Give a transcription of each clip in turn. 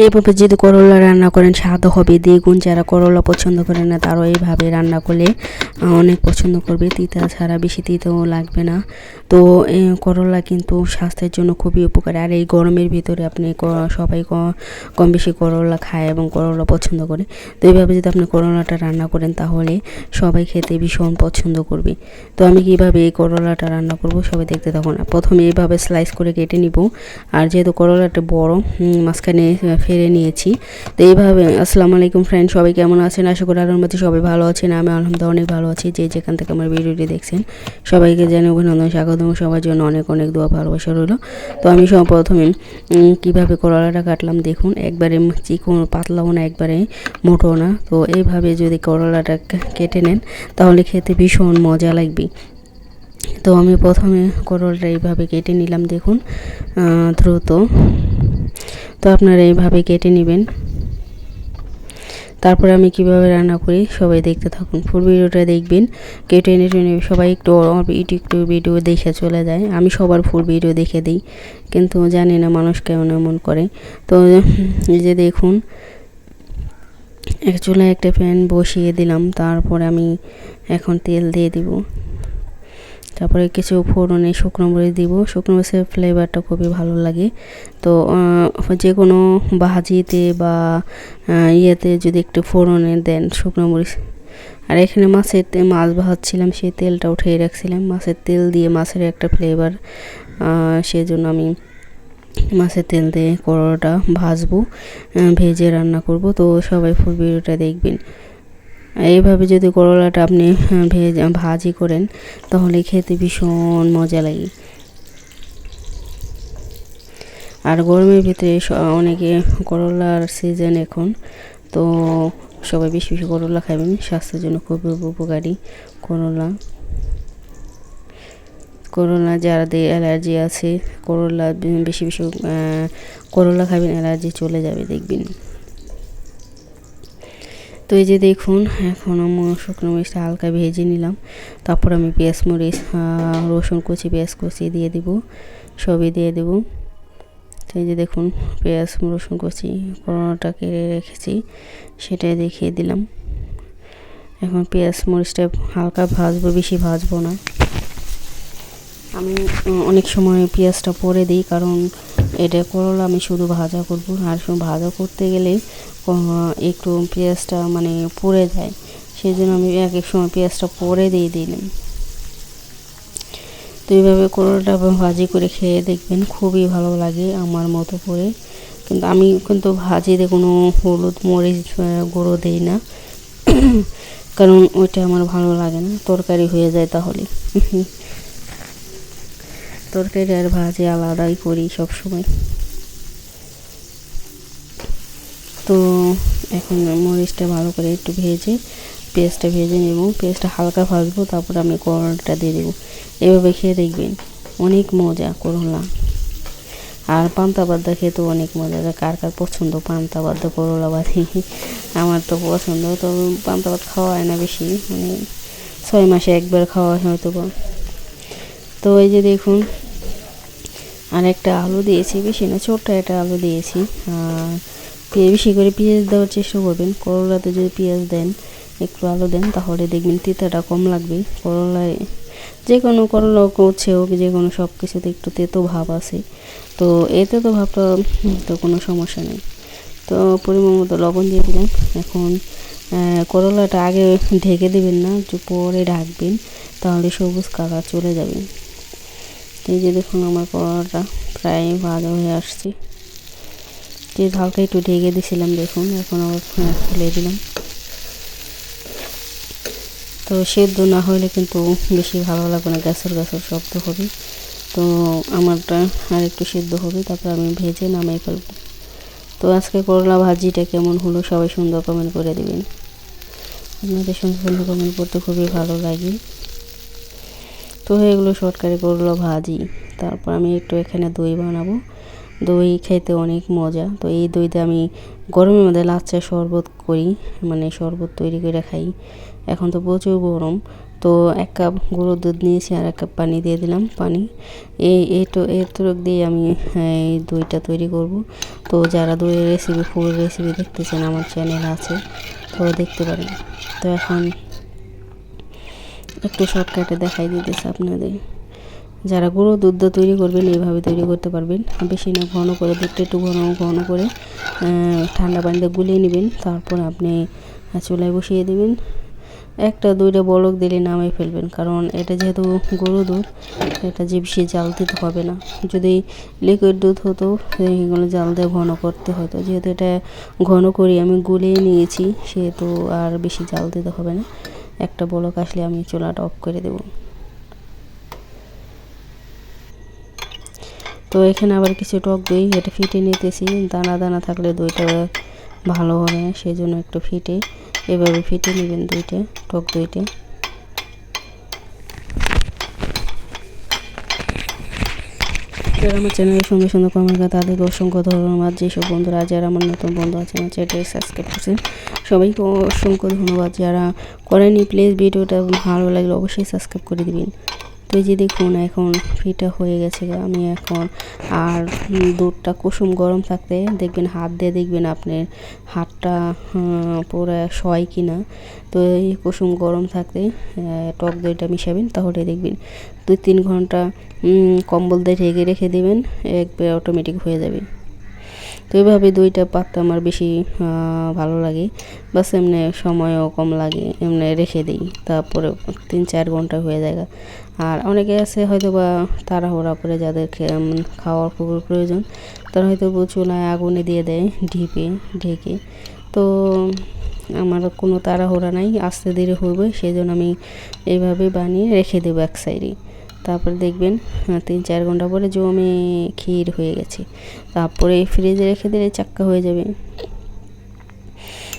এইভাবে যদি করলা রান্না করেন স্বাদ হবে দ্বিগুণ। যারা করলা পছন্দ করেন না তারাও এইভাবে রান্না করলে অনেক পছন্দ করবে। তিতা ছাড়া, বেশি তিতাও লাগবে না। তো এই করলা কিন্তু স্বাস্থ্যের জন্য খুবই উপকারী। আর এই গরমের ভিতরে আপনি সবাই কম বেশি করলা খায় এবং করলা পছন্দ করে। তো এইভাবে যদি আপনি করলাটা রান্না করেন তাহলে সবাই খেতে ভীষণ পছন্দ করবে। তো আমি কীভাবে এই করলাটা রান্না করব সবাই দেখতে থাকুন। প্রথমে এইভাবে স্লাইস করে কেটে নিব। আর যেহেতু করলাটা বড়, মাঝখানে ফেলে নিয়েছি। তো এইভাবে আসসালামু আলাইকুম ফ্রেন্ড, সবাই কেমন আছেন? আশা করি আল্লাহর মধ্যে সবাই ভালো আছেন। আমি আলহামদুলিল্লাহ অনেক ভালো আছি। যে যেখান থেকে আমার ভিডিওটি দেখছেন সবাইকে জানাই অভিনন্দন, স্বাগতম। সবার জন্য অনেক অনেক দোয়া ভালোবাসা রইল। তো আমি প্রথমে কীভাবে করলাটা কাটলাম দেখুন। একবারে চিকন পাতলাও না, একবারে মোটো না। তো এইভাবে যদি করলাটা কেটে নেন তাহলে খেতে ভীষণ মজা লাগবে। তো আমি প্রথমে করলাটা এইভাবে কেটে নিলাম দেখুন, দ্রুত। তো আপনারা এইভাবে কেটে নেবেন। তারপরে আমি কিভাবে রান্না করি সবাই দেখতে থাকুন, ফুল ভিডিওটা দেখবেন। কেটে নিয়ে সবাই একটু ভিডিও দেখে চলে যায়। আমি সবার ফুল ভিডিও দেখে দিই, কিন্তু জানি না মানুষ কেমন এমন করে। তো এই যে দেখুন, এক চুলায় একটা প্যান বসিয়ে দিলাম। তারপরে আমি এখন তেল দিয়ে দিব। তারপরে কিছু ফোড়নে শুকনো মরিচ দিব। শুকনো মরিচের ফ্লেভারটা খুবই ভালো লাগে। তো যে কোনো ভাজিতে বা ইয়েতে যদি একটু ফোড়নে দেন শুকনো মরিচ। আর এখানে মাছ ভাজছিলাম, সেই তেলটা উঠিয়ে রাখছিলাম। মাছের তেল দিয়ে মাছের একটা ফ্লেভার, সেই জন্য আমি মাছের তেল দিয়ে করলাটা ভাজবো, ভেজে রান্না করব। তো সবাই ফুল ভিডিওটা দেখবেন। এইভাবে যদি করলাটা আপনি ভাজি করেন তাহলে খেতে ভীষণ মজা লাগে। আর গরমের ভিতরে অনেকে করলার সিজন এখন, তো সবাই বেশি বেশি করলা খাবেন, স্বাস্থ্যের জন্য খুবই উপকারী করলা। যাদের অ্যালার্জি আছে, করলা বেশি বেশি করলা খাবেন, অ্যালার্জি চলে যাবে দেখবেন। তো এই যে দেখুন, এখন আমার শুকনো মরিচটা হালকা ভেজে নিলাম। তারপর আমি পেঁয়াজ মরিচ, রসুন কুচি, পেঁয়াজ কুচি দিয়ে দিব, সবই দিয়ে দেব। তো এই যে দেখুন, পেঁয়াজ রসুন কুচি করলাটা কেটে রেখেছি সেটাই দেখিয়ে দিলাম। এখন পেঁয়াজ মরিচটা হালকা ভাজবো, বেশি ভাজবো না। আমি অনেক সময় পেঁয়াজটা পরে দিই, কারণ এটা করলা আমি শুধু ভাজা করব। আর ভাজা করতে গেলে একটু পেঁয়াজটা মানে পুড়ে যায়, সেই জন্য আমি এক এক সময় পেঁয়াজটা পরে দিলাম। তো এইভাবে করলাটা ভাজি করে খেয়ে দেখবেন, খুবই ভালো লাগে আমার মতো করে। কিন্তু আমি ভাজিতে কোনো হলুদ মরিচ গুঁড়ো দিই না, কারণ ওইটা আমার ভালো লাগে না, তরকারি হয়ে যায় তাহলে। তরকারি আর ভাজি আলাদাই করি সব সময়। তো এখন মরিচটা ভালো করে একটু ভেজে পেঁয়াজটা ভেজে নেব। পেঁয়াজটা হালকা ভাজবো, তারপর আমি করলাটা দিয়ে দেবো। এভাবে খেয়ে দেখবেন, অনেক মজা করলা। আর পান্তা ভাত খেতেও অনেক মজা। কার কার পছন্দ পান্তা ভাত, করলা ভাজি? আমার তো পছন্দ। তো পান্তা ভাত খাওয়া হয় না বেশি, মানে 6 মাসে একবার খাওয়া হয় হয়তো। তো এই যে দেখুন, আর একটা আলু দিয়েছি, বেশি না, ছোট্ট একটা আলু দিয়েছি। বেশি করে পেঁয়াজ দেওয়ার চেষ্টা করবেন। করলাতে যদি পেঁয়াজ দেন, একটু আলু দেন, তাহলে দেখবেন তিতাটা কম লাগবে। করলায় যে কোনো করলা করছে হোক, যে কোনো সব কিছুতে একটু তেতো ভাব আছে। তো এতে তো ভাবটা তো কোনো সমস্যা নেই। তো পরিমাণ মতো লবণ দিয়ে দিলাম। এখন করলাটা আগে ঢেকে দেবেন না, পরে ঢাকবেন, তাহলে সবুজ কালার চলে যাবে। এই যে দেখুন, আমার করলাটা প্রায় ভাজা হয়ে আসছে। হালকা একটু ঢেকে দিয়েছিলাম দেখুন, এখন আবার খুলে দিলাম। তো সেদ্ধ না হলে কিন্তু বেশি ভালো লাগবে না, গ্যাসের শব্দ হবে। তো আমারটা আর একটু সেদ্ধ হবে, তারপর আমি ভেজে নামিয়ে ফেলবো। তো আজকে করলা ভাজিটা কেমন হলো সবাই সুন্দর কমেন্ট করে দেবেন। আপনাদের সুন্দর কমেন্ট করতে খুবই ভালো লাগে। তো এগুলো শর্টকাটে করলা ভাজি। তারপর আমি একটু এখানে দই বানাবো। দই খেতে অনেক মজা। তো এই দইতে আমি গরমের মধ্যে লাচ্ছা শরবত করি, মানে শরবত তৈরি করে খাই। এখন তো প্রচুর গরম, তো 1 কাপ গরুর দুধ নিয়েছি আর 1 কাপ পানি দিয়ে দিলাম। পানি এতটুক দিয়ে আমি এই দইটা তৈরি করব। তো যারা দইয়ের রেসিপি ফুল রেসিপি দেখতে চান আমার চ্যানেল আছে, তো দেখতে পারেন। তো এখন একটু শর্টকাটে দেখাই দিতেছি আপনাদের। যারা গরুর দুধ তৈরি করবেন এইভাবে তৈরি করতে পারবেন। বেশি না ঘন করে দুধটা একটু ঘন করে ঠান্ডা পানিতে গুলিয়ে নেবেন। তারপর আপনি চুলায় বসিয়ে দেবেন। 1-2টা বলক দিলে নামিয়ে ফেলবেন, কারণ এটা যেহেতু গরুর দুধ এটা যে বেশি জাল দিতে হবে না। যদি লিকুইড দুধ হতো এগুলো জাল দিয়ে ঘন করতে হতো, যেহেতু এটা ঘন করে আমি গুলিয়ে নিয়েছি সেহেতু আর বেশি জাল দিতে হবে না। একটা বলক আসলে আমি চুলাটা অফ করে দেব। তো এখানে আবার কিছু টক দই এটা ফিটে নিতেছি। দানা দানা থাকলে দইটা ভালো হবে না, সেই জন্য একটু এভাবে ফিটে নেবেন দইটা, টক দইটা। যারা আমার চ্যানেলের সঙ্গে সুন্দর কমেন্ট করে তাদেরকে অসংখ্য ধন্যবাদ। যেসব বন্ধুরা যারা আমার নতুন বন্ধু আছে আমার চ্যানেলটি সাবস্ক্রাইব করছেন সবাইকে অসংখ্য ধন্যবাদ। যারা করেনি প্লিজ ভিডিওটা ভালো লাগলে অবশ্যই সাবস্ক্রাইব করে দিবেন। তো এই যে দেখুন এখন ফিটা হয়ে গেছে। আমি এখন আর দুধটা কুসুম গরম থাকতে দেখবেন, হাত দিয়ে দেখবেন আপনার হাতটা পুরো সয় কিনা। তো এই কুসুম গরম থাকতে টক দইটা মিশাবেন, তাহলে দেখবেন 2-3 ঘন্টা কম্বল দিয়ে ঢেকে রেখে দেবেন, একবার অটোমেটিক হয়ে যাবে। তো এইভাবে দইটা পাততে আমার বেশি ভালো লাগে, বাস এমনি সময়ও কম লাগে, এমনি রেখে দিই, তারপরে 3-4 ঘন্টা হয়ে যায়। আর অনেকে আছে হয়তো বা তাড়াহুড়া করে যাদের খাওয়ার খুব প্রয়োজন তারা হয়তো চুলায় আগুনে দিয়ে দেয় ঢেকে। তো আমার কোনো তাড়াহুড়া নাই, আস্তে ধীরে হবে, সেই জন্য আমি এইভাবে বানিয়ে রেখে দেবো এক সাইডে। তারপরে দেখবেন 3-4 ঘন্টা পরে জমে ক্ষীর হয়ে গেছে। তারপরে ফ্রিজে রেখে দিলে চাক্কা হয়ে যাবে।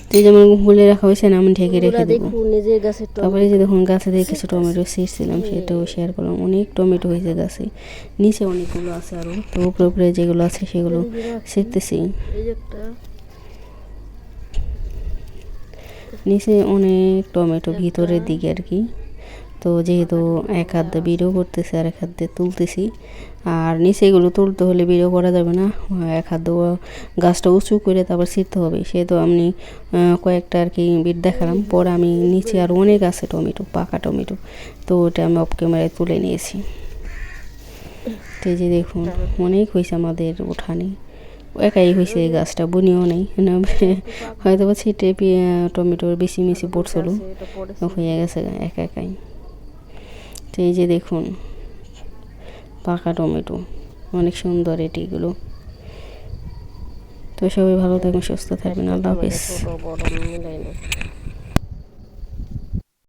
তো যেমন গুলে রাখা হয়েছে না, আমি ঢেকে রেখে দেবো। তারপরে যে দেখুন গাছে দিয়ে কিছু টমেটো ছিঁড়ছিলাম, সেটাও শেয়ার করলাম। অনেক টমেটো হয়েছে গাছে, নিচে অনেকগুলো আছে আরও। তো উপরে যেগুলো আছে সেগুলো ছিঁড়তেছি। নিচে অনেক টমেটো ভিতরের দিকে আর কি। তো যেহেতু এক হাত দিয়ে ভিডিও করতেছি আর এক হাত দিয়ে তুলতেছি, আর নিচে এগুলো তুলতে হলে ভিডিও করা যাবে না, এক হাত দিয়ে গাছটা উঁচু করে তারপর ছিঁড়তে হবে। সেহেতু আমি কয়েকটা আর কি বিট দেখালাম। পরে আমি নিচে আর অনেক আছে টমেটো, পাকা টমেটো, তো ওটা আমি অফ ক্যামেরায় তুলে নিয়েছি। তো এই যে দেখুন অনেক হয়েছে আমাদের উঠানে, একাই হয়েছে এই গাছটা, বুনিও নেই, হয়তো বা ছিটে টমেটোর বেশি মিশি পড়ছিল, হয়ে গেছে একাই। তো এই যে দেখুন পাকা টমেটো, অনেক সুন্দর এটিগুলো। তো সবাই ভালো থাকবেন, সুস্থ থাকবেন, আল্লাহ হাফেজ।